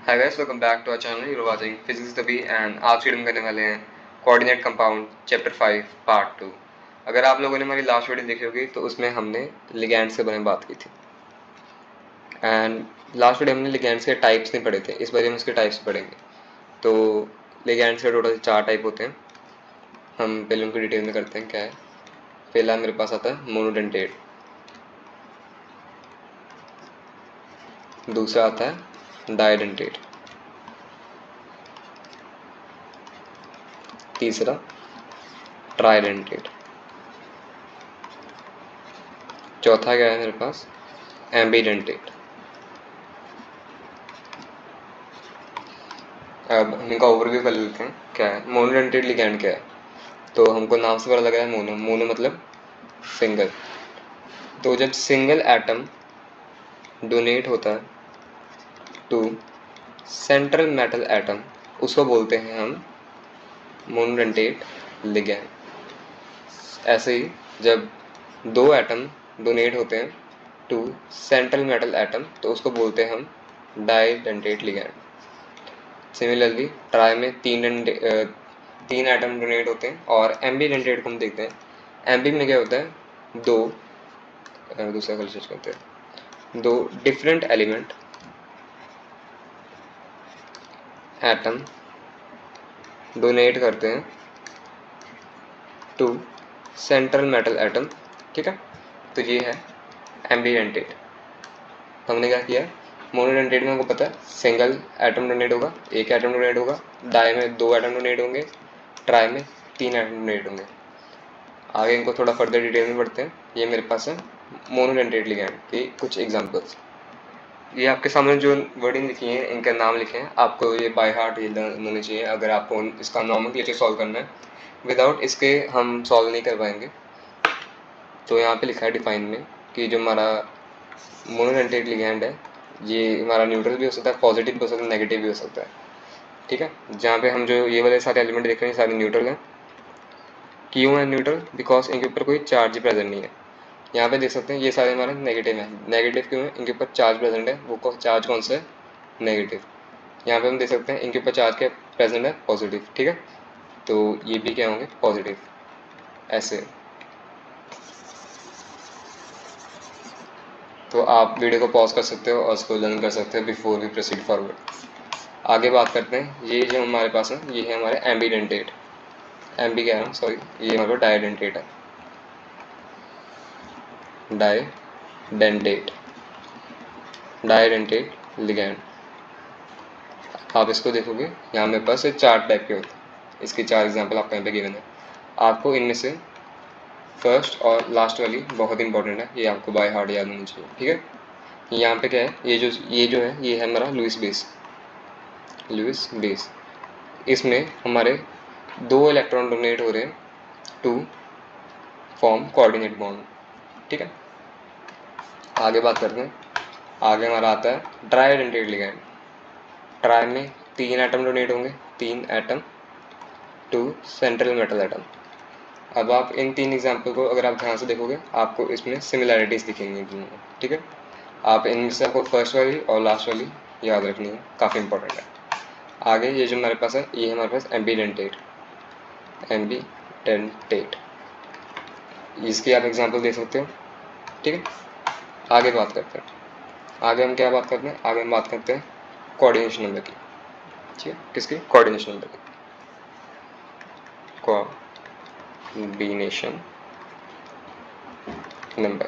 Hi guys, welcome back to our channel. You are watching physics the B and आज की हम करने वाले हैं कोऑर्डिनेट कंपाउंड चैप्टर 5 पार्ट 2। अगर आप लोगों ने हमारी लास्ट वीडियो देखी होगी तो उसमें हमने लिगैंड्स के बारे में बात की थी एंड लास्ट वीडियो हमने लिगैंड्स के टाइप्स नहीं पढ़े थे। इस बार हम उसके टाइप्स पढ़ेंगे। तो लिगैंड्स के टोटल 4 टाइप होते हैं। हम पहले उनकी डिटेल में करते हैं क्या है। पहला मेरे पास आता है मोनोडेंटेट, दूसरा आता है डाइडेंटेट, तीसरा ट्राइडेंटेट, चौथा क्या है मेरे पास एम्बीडेंटेट। अब हम इनका ओवरव्यू कर लेते हैं क्या है। मोनोडेंटेट लिगैंड क्या है, तो हमको नाम से पता लग रहा है मोनो। मोनो मतलब सिंगल। तो जब सिंगल एटम डोनेट होता है टू सेंट्रल मेटल एटम, उसको बोलते हैं हम मोनोडेंटेट लिगैंड। ऐसे ही जब दो एटम डोनेट होते हैं टू सेंट्रल मेटल एटम, तो उसको बोलते हैं हम डाइडेंटेट लिगैंड। सिमिलरली ट्राई में तीन एटम डोनेट होते हैं और एम्बीडेंटेट को हम देखते हैं। एम्बी में क्या होता है, दूसरा कलर चेंज करते हैं, दो डिफरेंट एलिमेंट एटम डोनेट करते हैं टू सेंट्रल मेटल एटम। ठीक है, तो ये है एम्बीडेंटेट। हमने क्या किया, मोनोडेंटेट में हमको पता है सिंगल एटम डोनेट होगा, एक एटम डोनेट होगा। डाई में दो एटम डोनेट होंगे, ट्राई में तीन एटम डोनेट होंगे। आगे इनको थोड़ा फर्दर डिटेल में पढ़ते हैं। ये मेरे पास है मोनोडेंटेट लिगैंड की कुछ एग्जांपल्स। ये आपके सामने जो वर्डिंग लिखी है, इनके नाम लिखे हैं, आपको ये बाय हार्ट ये होने चाहिए अगर आपको इसका नॉमेनक्लेचर सॉल्व करना है। विदाउट इसके हम सॉल्व नहीं कर पाएंगे। तो यहाँ पे लिखा है डिफाइन में कि जो हमारा मोनोडेंटेट लिगैंड है, ये हमारा न्यूट्रल भी हो सकता है, पॉजिटिव भी हो सकता है, नेगेटिव भी हो सकता है। ठीक है, जहाँ पे हम जो ये वाले सारे एलिमेंट देख रहे हैं सारे न्यूट्रल हैं। क्यों है न्यूट्रल, बिकॉज इनके ऊपर कोई चार्ज प्रेजेंट नहीं है। यहाँ पे देख सकते हैं ये सारे हमारे नेगेटिव हैं। नेगेटिव क्यों है, इनके ऊपर चार्ज प्रेजेंट है। वो चार्ज कौन सा है, नेगेटिव। यहाँ पे हम देख सकते हैं इनके ऊपर चार्ज क्या प्रेजेंट है, पॉजिटिव। ठीक है, तो ये भी क्या होंगे, पॉजिटिव। ऐसे तो आप वीडियो को पॉज कर सकते हो और उसको लर्न कर सकते हो बिफोर वी प्रोसीड फॉरवर्ड। आगे बात करते हैं। ये जो हमारे पास है ये है हमारे एम्बीडेंटेट। एम्बी कह रहा हूँ, सॉरी, ये हमारे पास डाइडेंटेट है। डाइडेंटेट, डाइडेंटेट लिगैंड। आप इसको देखोगे, यहाँ मेरे पास 4 टाइप के होते हैं। इसके 4 एग्जाम्पल आपको यहाँ पे गिवन है। आपको इनमें से फर्स्ट और लास्ट वाली बहुत इंपॉर्टेंट है, ये आपको बाय हार्ट याद होनी चाहिए। ठीक है, यहाँ पे क्या है, ये जो है ये है हमारा लुईस बेस। लुईस बेस, इसमें हमारे 2 इलेक्ट्रॉन डोनेट हो रहे हैं टू फॉर्म कोऑर्डिनेट बॉन्ड। ठीक है, आगे बात करते हैं। आगे हमारा आता है ट्राइडेंटेट लिगैंड। ट्राई में 3 एटम डोनेट होंगे, 3 atom to central metal atom. अब आप इन 3 एग्जाम्पल को अगर आप ध्यान से देखोगे, आपको इसमें सिमिलैरिटीज़ दिखेंगी इन तीनों में। ठीक है, आप इनमें से आपको फर्स्ट वाली और लास्ट वाली याद रखनी है, काफ़ी इंपॉर्टेंट है। आगे ये जो हमारे पास है ये हमारे पास एम्बीडेंटेट। एम्बीडेंटेट, इसकी आप एग्जाम्पल दे सकते हो। ठीक है, आगे बात करते हैं। आगे हम क्या बात करते हैं, आगे हम बात करते हैं कोऑर्डिनेशन नंबर की। ठीक है, किसकी, कोऑर्डिनेशन नंबर की। Coordination number.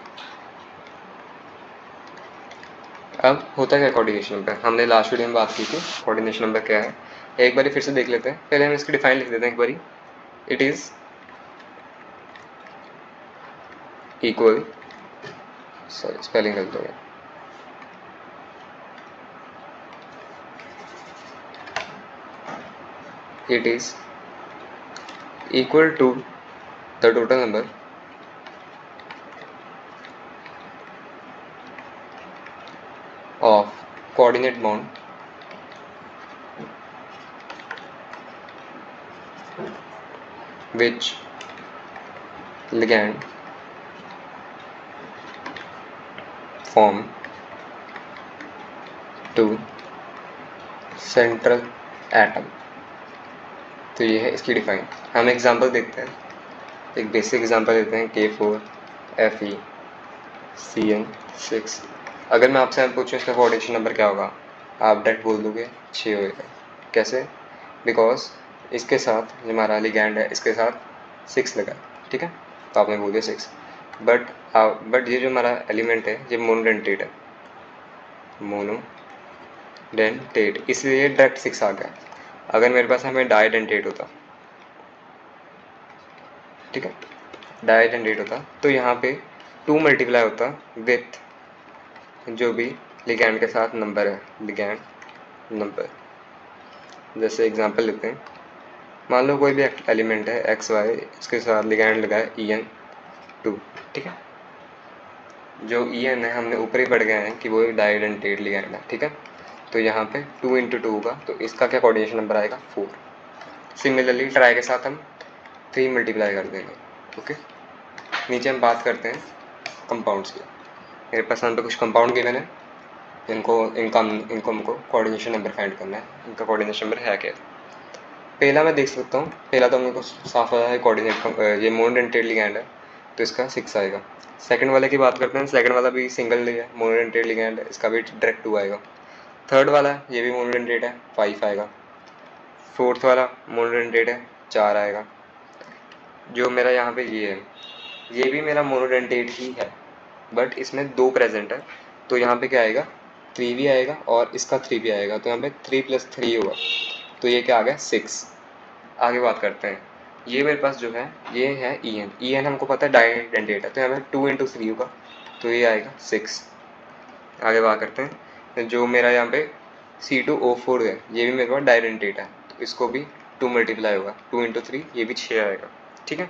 अब होता क्या कोऑर्डिनेशन नंबर, हमने लास्ट वीडियो में बात की थी कोऑर्डिनेशन नंबर क्या है। एक बार फिर से देख लेते हैं। पहले हम इसकी डिफाइन लिख देते हैं एक बारी। It is equal, sorry spelling गलत हो गया। It is equal to the total number of coordinate bond which ligand form to central atom. तो ये है इसकी डिफाइन। हम एग्जांपल देखते हैं, एक बेसिक एग्जांपल लेते हैं K4Fe(CN6). अगर मैं आपसे पूछूं इसका कोऑर्डिनेशन नंबर क्या होगा, आप डायरेक्ट बोल दोगे 6 होएगा। कैसे? बिकॉज इसके साथ जो हमारा लिगैंड है इसके साथ 6 लगा, ठीक है, तो आपने बोल दिया 6। बट ये जो हमारा एलिमेंट है ये मोनोडेंटेट है, मोनोडेंटेट, इसलिए डायरेक्ट 6 आ गया। अगर मेरे पास हमें डाइडेंटेट होता, ठीक है, डाइडेंटेट होता तो यहाँ पे 2 मल्टीप्लाई होता विथ जो भी लिगैंड के साथ नंबर है, लिगैंड नंबर। जैसे एग्जांपल लेते हैं, मान लो कोई भी एलिमेंट है XY, इसके साथ लिगैंड लगा है EN2, ठीक है। जो EN है हमने ऊपर ही पढ़ गए हैं कि वो एक डाइडेंटेट लिगैंड है, ठीक है। तो यहाँ पे 2 × 2 होगा, तो इसका क्या कोऑर्डिनेशन नंबर आएगा 4। सिमिलरली ट्राई के साथ हम 3 मल्टीप्लाई कर देंगे, ओके। नीचे हम बात करते हैं कंपाउंड्स की। मेरे पास यहाँ पे कुछ कंपाउंड गिवन है, इनको हमको कोऑर्डिनेशन नंबर फाइंड करना है। इनका कोऑर्डिनेशन नंबर है क्या? पहला मैं देख सकता हूँ, पहला तो मेरे को साफ पता है कोऑर्डिनेट, ये मोनोडेंटेट लिगैंड है तो इसका 6 आएगा। सेकंड वाले की बात करते हैं, सेकंड वाला भी सिंगल है, मोनोडेंटेट लिगैंड है, इसका भी डायरेक्ट 2 आएगा। थर्ड वाला ये भी मोनोडेंटेट है, 5 आएगा। फोर्थ वाला मोनोडेंटेट है, 4 आएगा। जो मेरा यहाँ पे ये है, ये भी मेरा मोनोडेंटेट ही है, बट इसमें 2 प्रेजेंट है, तो यहाँ पे क्या आएगा 3 भी आएगा और इसका 3 भी आएगा, तो यहाँ पे 3 + 3 होगा, तो ये क्या आ गया 6। आगे बात करते हैं, ये मेरे पास जो है ये है EN हमको पता है डाइडेंटेट है, तो यहाँ पे 2 × 3 होगा, तो ये आएगा 6। आगे बात करते हैं, जो मेरा यहाँ पे C2O4 है, ये भी मेरे पास डाइडेंटेट है, तो इसको भी 2 मल्टीप्लाई होगा, 2 × 3, ये भी 6 आएगा, ठीक है।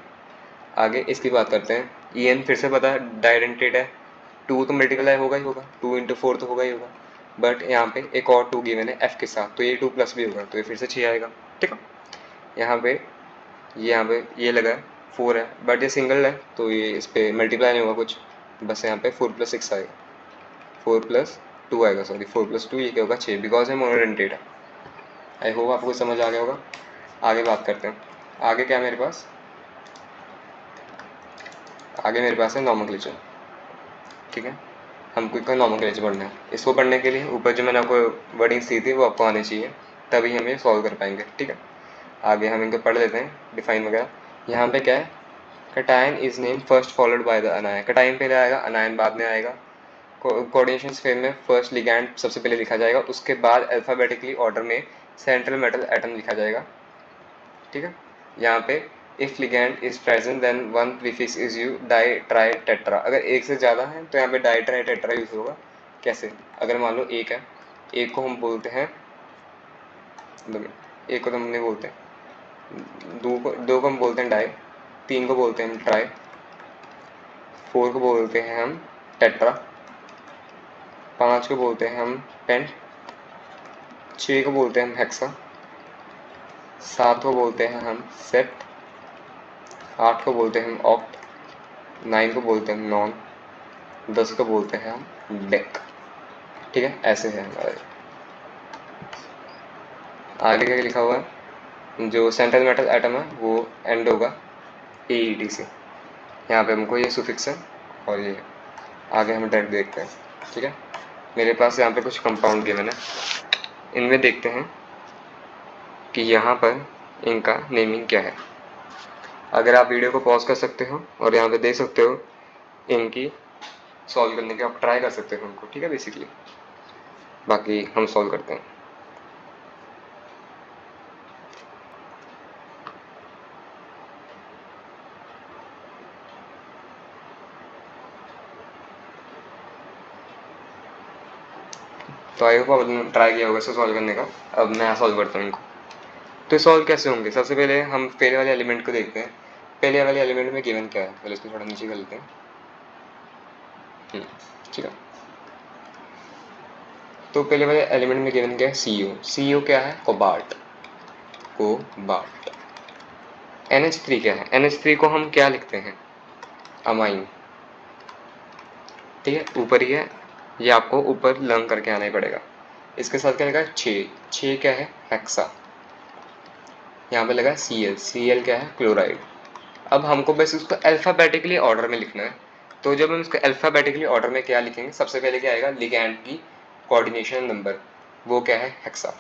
आगे इसकी बात करते हैं, EN फिर से पता है डाइडेंटेट है, 2 तो मल्टीप्लाई होगा ही होगा, 2 × 4 तो होगा ही होगा, बट यहाँ पे एक और 2 गिवन है F के साथ, तो ये 2+ भी होगा, तो ये फिर से 6 आएगा, ठीक है। यहाँ पे ये लगा 4 है, बट ये सिंगल है तो ये इस पर मल्टीप्लाई नहीं होगा कुछ, बस यहाँ पे 4 + 6 आएगा, 4 + 2 आएगा, सॉरी 4 + 2, ये क्या होगा 6, बिकॉज है मोनोडेंटेट है। आई होप आपको समझ आ गया होगा। आगे बात करते हैं, आगे क्या मेरे पास, आगे मेरे पास है नोमेनक्लेचर, ठीक है। हमको इसका नोमेनक्लेचर पढ़ना है। इसको पढ़ने के लिए ऊपर जो मैंने आपको वर्डिंग्स दी थी वो आपको आनी चाहिए, तभी हम ये सॉल्व कर पाएंगे, ठीक है। आगे हम इनको पढ़ लेते हैं, डिफाइन वगैरह। यहाँ पे क्या है, cation is name first followed by the anion, cation पहले आएगा, अनायन बाद में आएगा। कोऑर्डिनेशन फेज में फर्स्ट लिगैंड सबसे पहले लिखा जाएगा, उसके बाद अल्फ़ाबेटिकली ऑर्डर में सेंट्रल मेटल एटम लिखा जाएगा, ठीक है। यहाँ पे if ligand is present then 1 prefix is use, di tri tetra. अगर एक से ज़्यादा है तो यहाँ पे डाई ट्राई टेट्रा यूज होगा। कैसे? अगर मान लो एक है, एक को हम बोलते हैं, एक को तो हम नहीं बोलते, दो को हम बोलते हैं डाई, 3 को बोलते हैं हम ट्राई, 4 को बोलते हैं हम टेट्रा, 5 को बोलते हैं हम पेंट, 6 को बोलते हैं हम हेक्सा, 7 को बोलते हैं हम सेट, 8 को बोलते हैं हम ऑक्ट, 9 को बोलते हैं हम नॉन, 10 को बोलते हैं हम डेक, ठीक है। ऐसे है हमारे। आगे क्या लिखा हुआ है, जो सेंट्रल मेटल एटम है वो एंड होगा AET से, यहाँ पे हमको ये सुफिक्स है और ये आगे हम डायरेक्ट देखते हैं, ठीक है। मेरे पास यहाँ पे कुछ कंपाउंड गिवन है, इनमें देखते हैं कि यहाँ पर इनका नेमिंग क्या है। अगर आप वीडियो को पॉज कर सकते हो और यहाँ पे देख सकते हो, इनकी सॉल्व करने के आप ट्राई कर सकते हो उनको, ठीक है। बेसिकली बाकी हम सॉल्व करते हैं। तो आई होप आपने ट्राई किया होगा इसे सॉल्व करने का। अब मैं सॉल्व करता हूँ इनको। तो सॉल्व कैसे होंगे, सबसे पहले हम पहले वाले एलिमेंट को देखते हैं। पहले वाले एलिमेंट में गिवन क्या है, पहले इसको थोड़ा नीचे कर लेते हैं, ठीक है। तो पहले वाले एलिमेंट में गिवन क्या है, CO क्या है, कोबाल्ट। NH3 क्या है, NH3 को हम क्या लिखते हैं, अमाइन, ठीक है। ऊपर ही है, ये आपको ऊपर लर्न करके आना ही पड़ेगा। इसके साथ क्या लगा 6, 6 क्या है हेक्सा, यहाँ पे लगा Cl, Cl क्या है क्लोराइड। अब हमको बस उसको अल्फ़ाबेटिकली ऑर्डर में लिखना है। तो जब हम इसको अल्फ़ाबेटिकली ऑर्डर में क्या लिखेंगे, सबसे पहले क्या आएगा लिगैंड की कोऑर्डिनेशन नंबर, वो क्या है हेक्सा।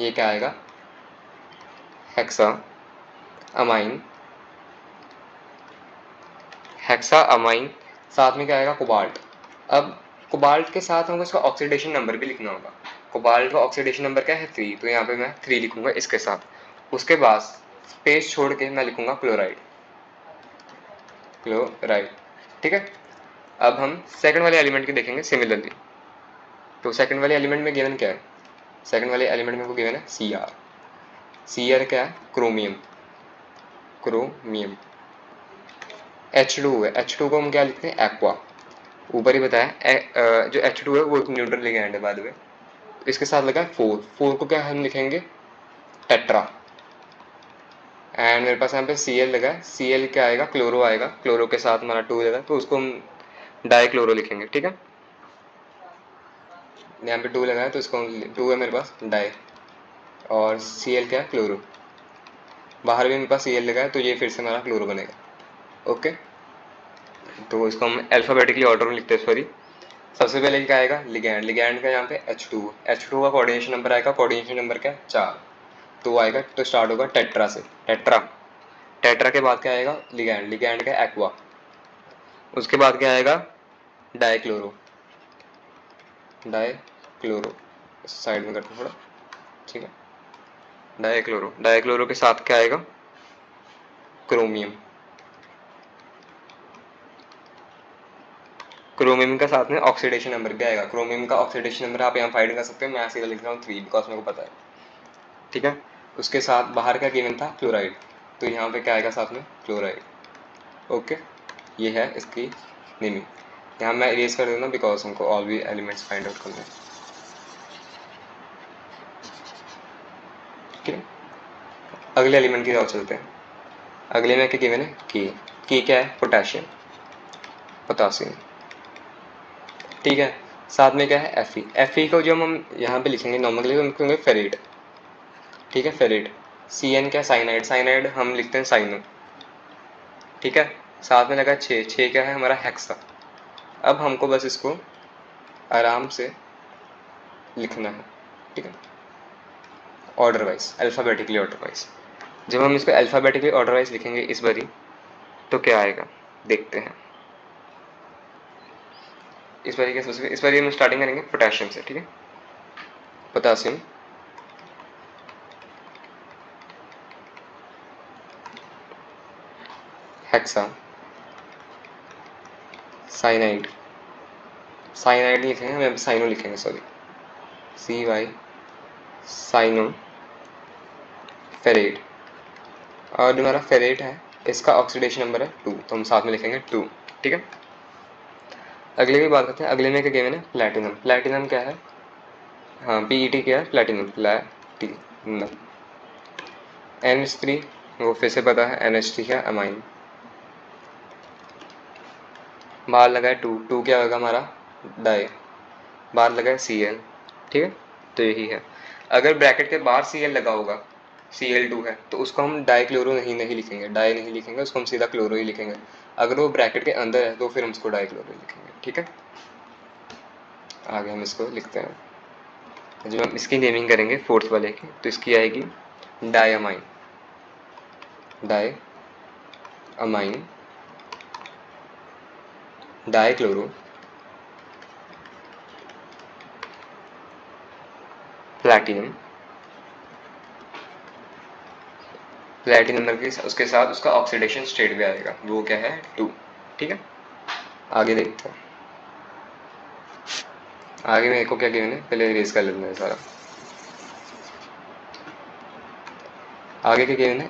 ये क्या आएगा हेक्सा अमाइन, हेक्सा अमाइन। साथ में क्या आएगा कोबाल्ट। अब कोबाल्ट के साथ हमको इसका ऑक्सीडेशन नंबर भी लिखना होगा। कोबाल्ट का ऑक्सीडेशन नंबर क्या है 3, तो यहाँ पे मैं 3 लिखूंगा इसके साथ। उसके बाद स्पेस छोड़ के मैं लिखूंगा क्लोराइड, क्लोराइड। ठीक है। अब हम सेकंड वाले एलिमेंट की देखेंगे सिमिलरली। तो सेकंड वाले एलिमेंट में गिवन क्या है, सेकंड वाले एलिमेंट में वो गिवन है Cr। Cr क्या है क्रोमियम, क्रोमियम। H2 है, H2 को हम क्या लिखते हैं एक्वा। ऊपर ही बताया जो H2 है वो न्यूट्रल लिगैंड है बाद में। इसके साथ लगा है 4, 4 को क्या हम लिखेंगे टेट्रा। एंड मेरे पास यहाँ पे Cl लगा है, Cl क्या आएगा क्लोरो आएगा, क्लोरो के साथ हमारा 2 लगा तो उसको हम डाइक्लोरो लिखेंगे। ठीक है, यहाँ पे 2 लगा है तो इसको 2 है मेरे पास डाई, और Cl क्या है क्लोरो। बाहर भी मेरे पास Cl लगा है तो ये फिर से हमारा क्लोरो बनेगा। ओके, तो इसको हम अल्फ़ाबेटिकली ऑर्डर में लिखते हैं। सॉरी, सबसे पहले क्या आएगा लिगैंड, लिगैंड का यहाँ पे H2, H2 का कोऑर्डिनेशन नंबर आएगा, कोऑर्डिनेशन नंबर क्या 4, तो आएगा तो स्टार्ट होगा टेट्रा से, टेट्रा। टेट्रा के बाद क्या आएगा लिगैंड, लिगैंड का एक्वा। उसके बाद क्या आएगा डाइक्लोरो, डाइक्लोरो साइड में करते थोड़ा। ठीक है, डाइक्लोरो, डाइक्लोरो के साथ क्या आएगा क्रोमियम, क्रोमियम का साथ में ऑक्सीडेशन नंबर भी आएगा। क्रोमियम का ऑक्सीडेशन नंबर आप यहाँ फाइंड कर सकते हो, मैं सीधा लिख रहा हूँ 3 बिकॉज मेरे को पता है। ठीक है, उसके साथ बाहर का गिवन था क्लोराइड, तो यहाँ पे क्या आएगा साथ में क्लोराइड। ओके, ये है इसकी नेमिंग। यहाँ मैं इरेज कर दूँगा बिकॉज हमको ऑल भी एलिमेंट्स फाइंड आउट करना है। ठीक है, अगले एलिमेंट की तरफ चलते हैं। अगले में क्या गिवन है की क्या है पोटेशियम, पोटासियम। ठीक है, साथ में क्या है Fe को जो हम यहाँ पे लिखेंगे नॉर्मली हम लिखेंगे फेरेट। ठीक है, फेरेट। Cn क्या साइनाइड, साइनाइड हम लिखते हैं साइनो। ठीक है, साथ में लगा 6, 6 क्या है हमारा हेक्सा। अब हमको बस इसको आराम से लिखना है। ठीक है, order wise, alphabetically order wise. जब हम इसको अल्फ़ाबेटिकली ऑर्डर वाइज लिखेंगे इस बारी तो क्या आएगा देखते हैं। इस बारी क्या, इस बारी हम स्टार्टिंग करेंगे पोटेशियम से। ठीक है, पोटासियम, हेक्सा, साइनाइड, साइनाइड नहीं लिखेंगे हम साइनो लिखेंगे, सॉरी CY, साइनो, फेरेट। और जो हमारा फेरेट है इसका ऑक्सीडेशन नंबर है 2, तो हम साथ में लिखेंगे 2। ठीक है, अगले की बात करते हैं। अगले में क्या गेम है प्लैटिनम, प्लैटिनम क्या है, हाँ PET क्या है प्लैटिनम, प्लैटिनम। NH3 वो फिर से पता है NH3 क्या अमाइन। बाहर लगा है 2, 2 क्या होगा हमारा डाई, बाहर लगा है Cl। ठीक है, तो यही है। अगर ब्रैकेट के बाहर Cl लगा होगा, Cl2 है, तो उसको हम डाइक्लोरो नहीं लिखेंगे, डाई नहीं लिखेंगे, उसको हम सीधा क्लोरो ही लिखेंगे। अगर वो ब्रैकेट के अंदर है तो फिर हम उसको डाइक्लोरो लिखेंगे। ठीक है, आगे हम इसको लिखते हैं। जब हम इसकी नेमिंग करेंगे फोर्थ वाले की तो इसकी आएगी diamine, diamine, dichloro, platinum, platinum number के उसके साथ उसका ऑक्सीडेशन स्टेट भी आएगा, वो क्या है 2। ठीक है, आगे देखते हैं। आगे मेरे को क्या गिवन है पहले इरेज कर लेना है सारा। आगे क्या गिवन है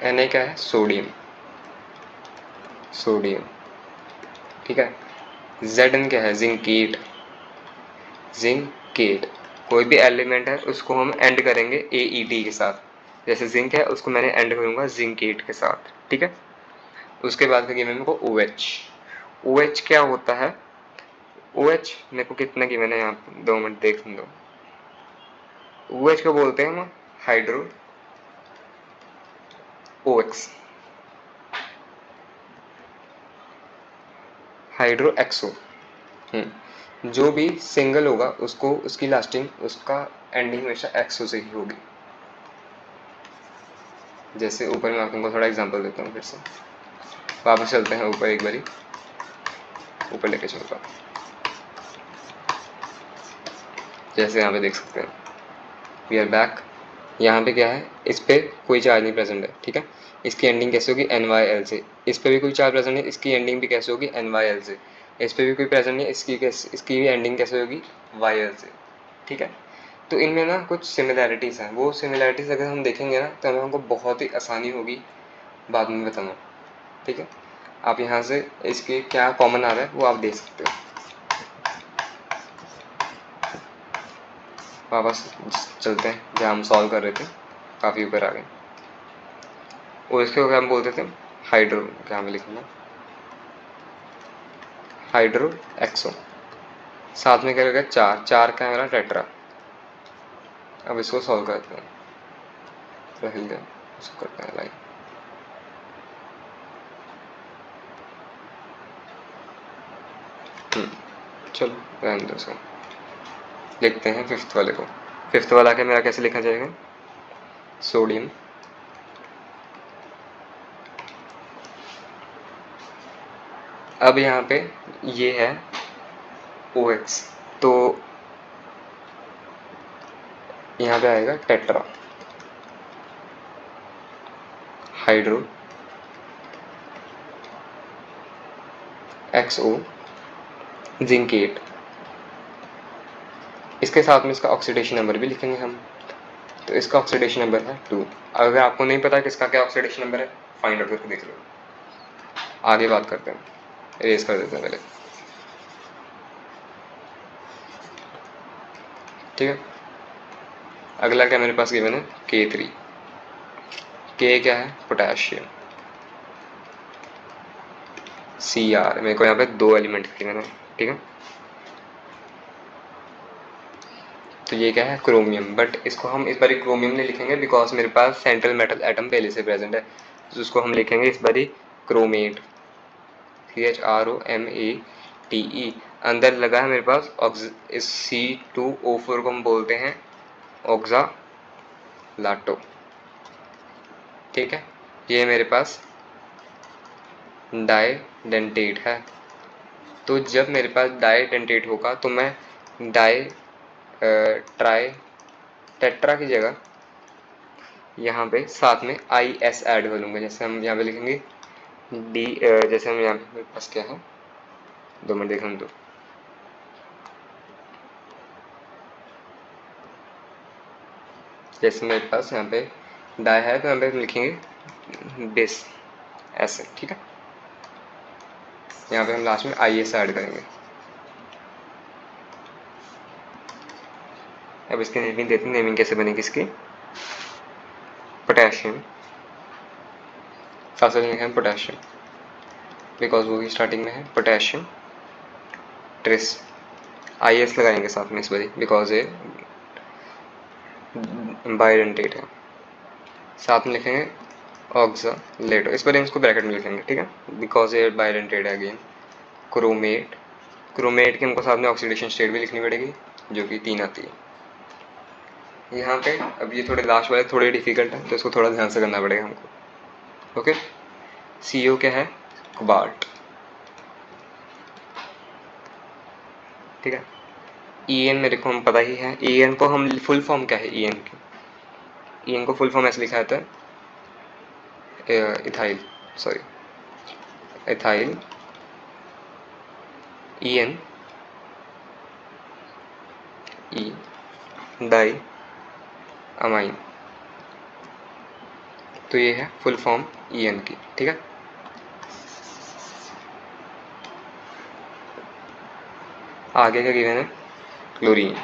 Na क्या है सोडियम, सोडियम। ठीक है, Zn क्या है जिंकेट, जिंकेट। कोई भी एलिमेंट है उसको हम एंड करेंगे AET के साथ, जैसे जिंक है उसको मैंने एंड करूंगा जिंकेट के साथ। ठीक है, उसके बाद का गिवन है मेरे को OH, OH क्या होता है OH मेरे को कितना गिवन है यहाँ पे, 2 मिनट देख दो। OH को बोलते हैं हम हाइड्रो OX, हाइड्रो एक्सो। जो भी सिंगल होगा उसको उसकी लास्टिंग उसका एंडिंग हमेशा एक्सो से ही होगी। जैसे ऊपर मैं आपको थोड़ा एग्जांपल देता हूँ, फिर से वापस चलते हैं ऊपर, एक बारी ऊपर लेके चलता हूँ। जैसे यहाँ पे देख सकते हैं वी आर बैक। यहाँ पे क्या है, इस पे कोई चार्ज नहीं प्रेजेंट है, ठीक है। इसकी एंडिंग कैसे होगी NYL से। इस पे भी कोई चार्ज प्रेजेंट है, इसकी एंडिंग भी कैसे होगी NYL से। इस पे भी कोई प्रेजेंट नहीं, इसकी भी एंडिंग कैसे होगी YL से, ठीक है। तो इनमें ना कुछ सिमिलैरिटीज़ हैं, वो सिमिलैरिटीज़ अगर हम देखेंगे ना तो हमको बहुत ही आसानी होगी बाद में बताना, ठीक है। आप यहाँ से इसके क्या कॉमन आ रहा है वो आप देख सकते हो। वापस चलते हैं जहाँ हम सॉल्व कर रहे थे, काफ़ी ऊपर आ गए। और इसको क्या हम बोलते थे, हाइड्रो, क्या हमें लिखना, हाइड्रो एक्सो। साथ में क्या रहेगा, चार, चार का है मेरा टेट्रा। अब इसको सॉल्व करते हैं, तो हिल गया, इसको करते हैं लाइन। चलो रहने दो इसको, लिखते हैं फिफ्थ वाले को। फिफ्थ वाला के मेरा कैसे लिखा जाएगा, सोडियम अब यहाँ पे ये है OX, तो यहाँ पे आएगा टेट्रा हाइड्रो XO जिंकेट। इसके साथ में इसका ऑक्सीडेशन नंबर भी लिखेंगे हम, तो इसका ऑक्सीडेशन नंबर है 2। अगर आपको नहीं पता कि इसका क्या ऑक्सीडेशन नंबर है, फाइंड आउट करके देख लो। आगे बात करते हैं, इरेज कर देते हैं पहले, ठीक है। अगला क्या मेरे पास गिवन है, K3। K क्या है, पोटेशियम। Cr, मेरे को यहाँ पे 2 एलिमेंट गिवन है, ठीक है। तो ये क्या है, क्रोमियम, बट इसको हम इस बारी क्रोमियम नहीं लिखेंगे बिकॉज मेरे पास सेंट्रल मेटल एटम पहले से प्रेजेंट है, तो उसको हम लिखेंगे इस बारी क्रोमेट, CHROMATE। अंदर लगा है मेरे पास इस C2O4 को हम बोलते हैं ऑक्सालाटो, ठीक है। ये मेरे पास डाइडेंटेट है, तो जब मेरे पास डाइडेंटेट होगा तो मैं ट्राई टेट्रा की जगह यहाँ पे साथ में IS ऐड कर लूँगा। जैसे हम यहाँ पे लिखेंगे D, जैसे हम यहाँ पे मेरे पास क्या है, 2 मिनट देखना दो। जैसे मेरे पास यहाँ पे डाई है तो यहाँ पे हम लिखेंगे बेस ऐसे, ठीक है। यहाँ पे हम लास्ट में IS ऐड करेंगे। अब इसकी नेमिंग देते हैं, नेमिंग कैसे बनेगी इसकी, पोटेशियम, साथ में लिखेंगे पोटेशियम बिकॉज वो भी स्टार्टिंग में है, पोटेशियम ट्रिस। IS लगाएंगे साथ में इस बारी बिकॉज ये बाइडेंटेट है। साथ में लिखेंगे ऑक्सालेटो, इस बार इसको ब्रैकेट में लिखेंगे, ठीक है, बिकॉज ये बाइडेंटेट है अगेन। क्रोमेट, क्रोमेट की हमको साथ में ऑक्सीडेशन स्टेट भी लिखनी पड़ेगी जो कि 3 आती है यहाँ पे। अब ये थोड़े लास्ट वाले थोड़े डिफिकल्ट है, तो इसको थोड़ा ध्यान से करना पड़ेगा हमको, ओके। CO क्या है, कोबाल्ट, ठीक है। EN मेरे को हम पता ही है, EN को हम फुल फॉर्म क्या है, EN की, EN को फुल फॉर्म ऐसे लिखा जाता है, ethyl, sorry ethyl EN E di amine. तो ये है फुल फॉर्म EN की, ठीक है। आगे का गिवन है क्लोरीन,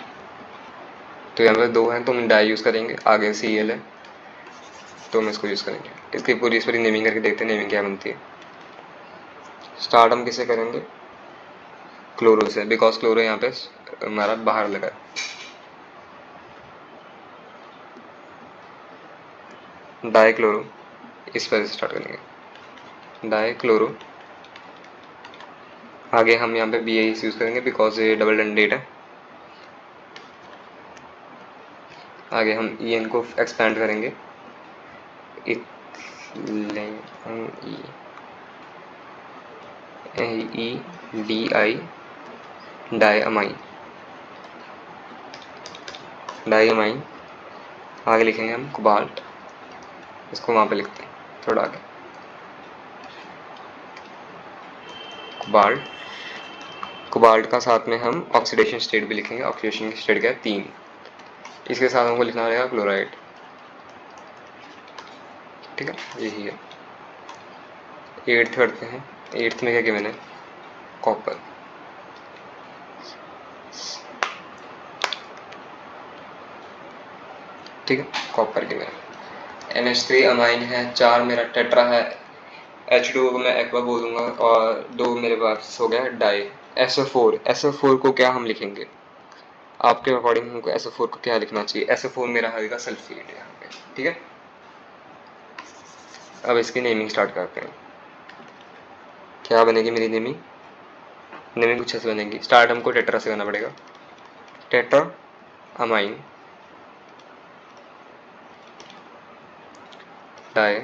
तो यहाँ पर 2 हैं तो हम डाई यूज़ करेंगे, आगे Cl है तो हम इसको यूज़ करेंगे। इसकी पूरी इस पर नेमिंग करके देखते हैं नेमिंग क्या बनती है। स्टार्ट हम किसे करेंगे, क्लोरो से, बिकॉज क्लोरो यहाँ पे हमारा बाहर लगा है। डाई क्लोरो, इस पर स्टार्ट करेंगे, डाई क्लोरो। आगे हम यहाँ पे बी यूज़ करेंगे बिकॉज ये डबल डेंडेट है। आगे हम ई एन को एक्सपैंड करेंगे, ई डी आई, डाईअमाइन, डाईअमाइन। आगे लिखेंगे हम कोबाल्ट, इसको वहाँ पे लिखते हैं थोड़ा आगे, कोबाल्ट। कोबाल्ट का साथ में हम ऑक्सीडेशन स्टेट भी लिखेंगे, ऑक्सीडेशन स्टेट क्या है 3। इसके साथ हमको लिखना रहेगा क्लोराइड, ठीक है, यही है। 8th करते हैं, 8th में क्या गिवन है, कॉपर। ठीक है, कॉपर गिवन है। NH3 अमाइन है, 4 मेरा टेट्रा है, H2 को मैं एक्वा बोलूँगा, और 2 मेरे पास हो गया डाई। SO4, SO4 को क्या हम लिखेंगे आपके अकॉर्डिंग, हमको SO4 को क्या लिखना चाहिए? SO4 मेरा होगा सल्फेट यहाँ पे, ठीक है। अब इसकी नेमिंग स्टार्ट करते हैं। क्या बनेगी मेरी नेमिंग? नेमिंग कुछ ऐसे बनेगी, स्टार्ट हमको टेट्रा से करना पड़ेगा, tetra amine di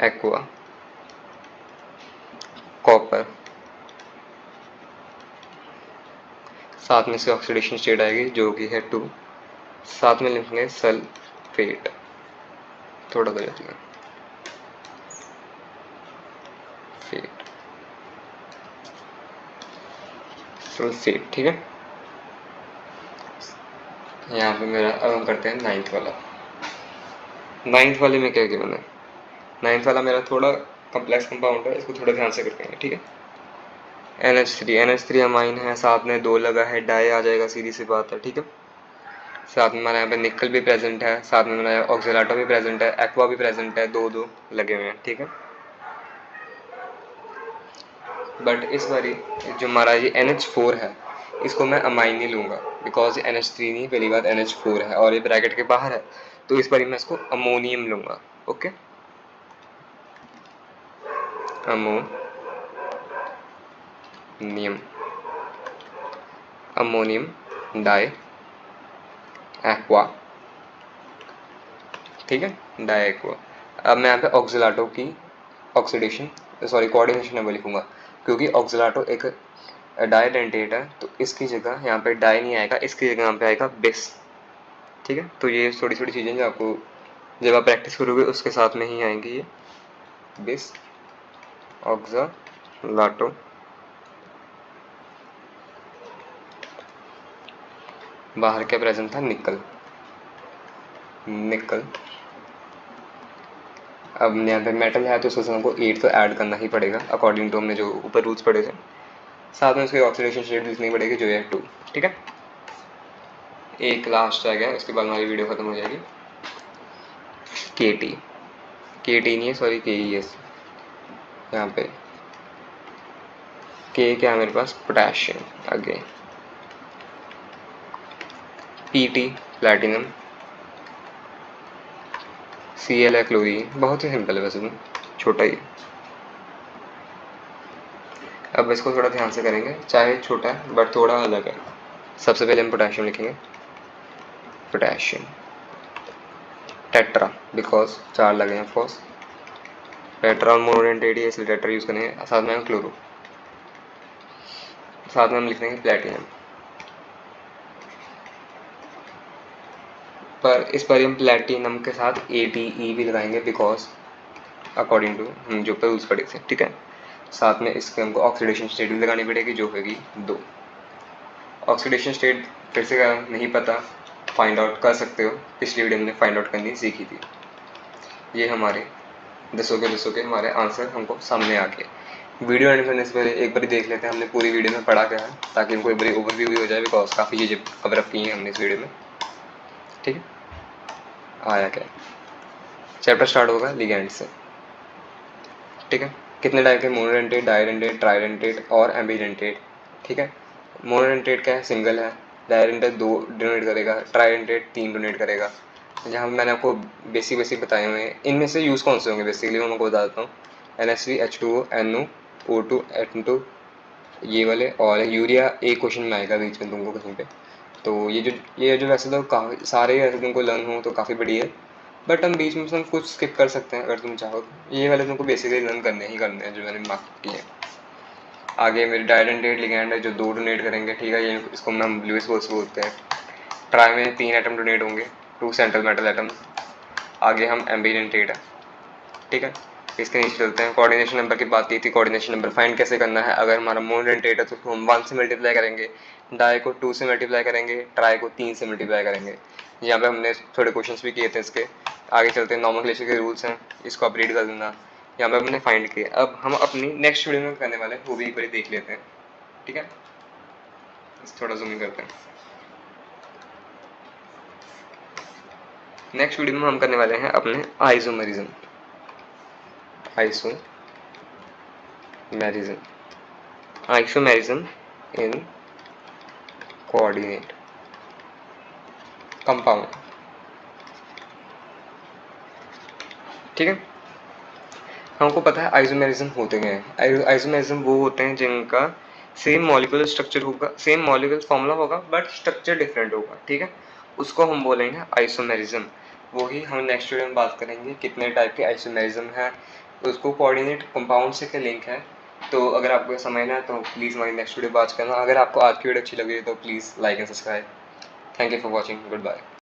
aqua copper, साथ में से ऑक्सीडेशन स्टेट आएगी जो कि है 2, साथ में लिखेंगे सल्फेट, थोड़ा सा लिखेंगे फेट, सल्फेट, ठीक है। यहाँ पे मेरा, अब हम करते हैं 9th वाला। 9th वाले में क्या गिवन है? 9th वाला मेरा थोड़ा कम्प्लेक्स कंपाउंड है, इसको थोड़ा ध्यान से करके, ठीक है। NH3 अमाइन है, साथ में 2 लगा है, डाई आ जाएगा, सीधी सी बात है, ठीक है। साथ में हमारे यहाँ पे निकल भी प्रेजेंट है, साथ में हमारा ऑक्सीलाटो भी प्रेजेंट है, एक्वा भी प्रेजेंट है, 2 लगे हुए हैं, ठीक है। बट इस बारी जो हमारा ये NH4 है, इसको मैं अमाइन नहीं लूँगा बिकॉज NH3 नहीं, पहली बात NH4 है और ये ब्रैकेट के बाहर है, तो इस बारी मैं इसको अमोनियम लूँगा, ओके। अमोनियम डाई एक्वा, ठीक है, डाई एक्वा। अब मैं यहाँ पे ऑक्सीलाटो की ऑक्सीडेशन कोऑर्डिनेशन नंबर लिखूँगा, क्योंकि ऑक्सीलाटो एक डाईडेंटेट है, तो इसकी जगह यहाँ पे डाई नहीं आएगा, इसकी जगह यहाँ पे आएगा बिस, ठीक है। तो ये थोड़ी थोड़ी चीज़ें जो आपको जब आप प्रैक्टिस करोगे उसके साथ में ही आएंगी, ये बिस ऑक्सीलाटो, बाहर क्या प्रेजेंट था, निकल। अब यहाँ पे मेटल है तो उसके साथ हमको 8 तो ऐड करना ही पड़ेगा अकॉर्डिंग टू हमने जो ऊपर रूल्स पढ़े थे, साथ में उसकी ऑक्सीडेशन स्टेट लिखनी पड़ेगी जो है 2, ठीक है। एक लास्ट रह गया, उसके बाद हमारी वीडियो खत्म हो जाएगी। के टी नहीं है, सॉरी KES, यहाँ पे के क्या है मेरे पास, पोटेशियम, आगे PT प्लैटिनम, Cl है क्लोरीन, बहुत ही सिंपल है वैसे तो, छोटा ही। अब इसको थोड़ा ध्यान से करेंगे, चाहे छोटा है बट थोड़ा अलग है। सबसे पहले हम पोटेशियम लिखेंगे, पोटेशियम टेट्रा, बिकॉज 4 लगे हैं ऑफकोर्स, टेट्रा और मोनोडेंटेट है इसलिए टेट्रा यूज़ करेंगे। साथ में हम क्लोरो, साथ में हम लिख देंगे प्लेटिनम, पर इस बार हम प्लेटिनम के साथ ATE भी लगाएंगे बिकॉज अकॉर्डिंग टू हम जो पे रूल्स पढ़े थे, ठीक है। साथ में इसके हमको ऑक्सीडेशन स्टेट भी लगानी पड़ेगी जो होगी 2। ऑक्सीडेशन स्टेट फिर से नहीं पता, फाइंड आउट कर सकते हो, पिछली वीडियो में फाइंड आउट करनी सीखी थी। ये हमारे 10 के हमारे आंसर हमको सामने आ गए। वीडियो एंड करने से पहले एक बार देख लेते हैं हमने पूरी वीडियो में पढ़ा क्या है, ताकि हमको एक बार ओवरव्यू भी हो जाए, बिकॉज काफ़ी चीज़ें कवर अप की हैं हमने इस वीडियो में, ठीक है। आया क्या, चैप्टर स्टार्ट होगा लिगेंड से, ठीक है। कितने टाइप के, मोनोडेंटेट, डाइडेंटेट, ट्राइडेंटेट और एम्बीडेंटेट, ठीक है। मोनोडेंटेट क्या है, सिंगल है। डाइडेंटेट 2 डोनेट करेगा, ट्राइडेंटेट 3 डोनेट करेगा। जहाँ मैंने आपको बेसिक बताए हुए हैं, इनमें से यूज़ कौन से होंगे बेसिकली मैं आपको बता देता हूँ। NSV, H2O, NO, O2, N2, ये वाले, और यूरिया एक क्वेश्चन में आएगा बीच में तुमको कहीं पे। तो ये जो वैसे तो काफ़ी सारे अगर तुमको लर्न हो तो काफ़ी बढ़िया है, बट हम बीच में से कुछ स्किप कर सकते हैं अगर तुम चाहो तो। ये वाले तुमको बेसिकली लर्न करने ही करने हैं जो मैंने मार्क किए हैं। आगे मेरे डाइडेंटेट लिगैंड है जो 2 डोनेट करेंगे, ठीक है, ये इसको हम लुईस बोल्स बोलते हैं। ट्राई में 3 एटम डोनेट होंगे, 2 सेंट्रल मेटल एटम। आगे हम एम्बीडेंटेट है, ठीक है। इसके नीचे चलते हैं। कोऑर्डिनेशन नंबर की बात की थी, कोऑर्डिनेशन नंबर फाइंड कैसे करना है। अगर हमारा मोनोडेंटेट है तो उसको हम 1 से मल्टीप्लाई करेंगे, डाई को 2 से मल्टीप्लाई करेंगे, ट्राई को 3 से मल्टीप्लाई करेंगे। यहाँ पे हमने थोड़े क्वेश्चंस भी किए थे इसके। आगे चलते हैं, नॉमेनक्लेचर के रूल्स हैं, इसको आप रीड कर देना। यहाँ पे हमने फाइंड किया। अब हम अपनी नेक्स्ट वीडियो में करने वाले हैं, वो भी एक बार देख लेते हैं, ठीक है। थोड़ा जूम करते हैं। नेक्स्ट वीडियो में हम करने वाले हैं अपने isomerism, isomerism in coordinate compound, ठीक है। हमको पता है आइसोमेरिज्म होते क्या हैं। आइसोमेरिज्म वो होते हैं जिनका सेम मॉलिक्यूलर स्ट्रक्चर होगा, सेम मॉलिक्यूलर फॉर्मूला होगा, बट स्ट्रक्चर डिफरेंट होगा, ठीक है। उसको हम बोलेंगे आइसोमेरिज्म। वो ही हम नेक्स्ट वीडियो में बात करेंगे कितने टाइप के आइसोमेरिज्म है, उसको कोऑर्डिनेट कंपाउंड से क्या लिंक है। तो अगर आपको समझना है तो प्लीज़ हमारी नेक्स्ट वीडियो बात करना। अगर आपको आज की वीडियो अच्छी लगी तो please like and subscribe. Thank you for watching, good bye.